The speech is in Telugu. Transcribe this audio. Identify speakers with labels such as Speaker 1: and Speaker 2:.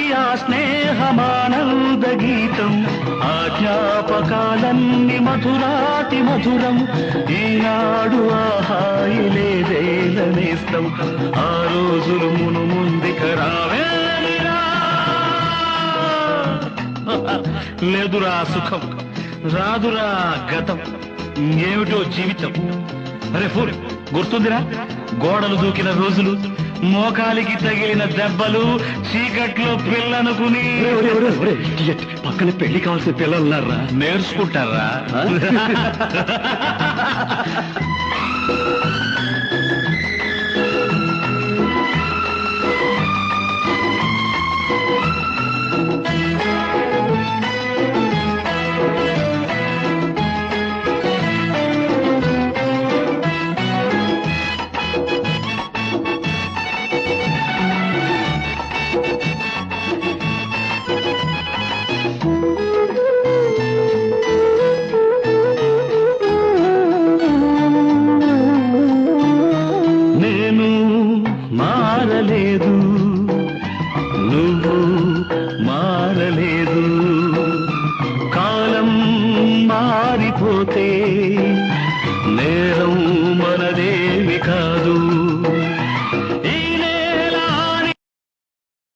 Speaker 1: నాటి ఆ స్నేహమానంద గీతం, ఆ జ్ఞాపకాలన్నీ మధురాతి మధురం. ఈనాడు ఆ హాయి లేదేలనేస్తం, ఆ రోజులు మును ముందుక రావేమిరా. లేదురా సుఖం, రాదురా గతం, ఏమిటో జీవితం. అరే ఫూల్, గుర్తుందిరా గోడలు దూకిన రోజులు, మోకాలికి తగిలిన దెబ్బలు, చీకట్లో పిల్లనుకుని.
Speaker 2: పక్కన పెళ్లి కావాల్సిన పిల్లలున్నారా?
Speaker 1: నేర్చుకుంటారా?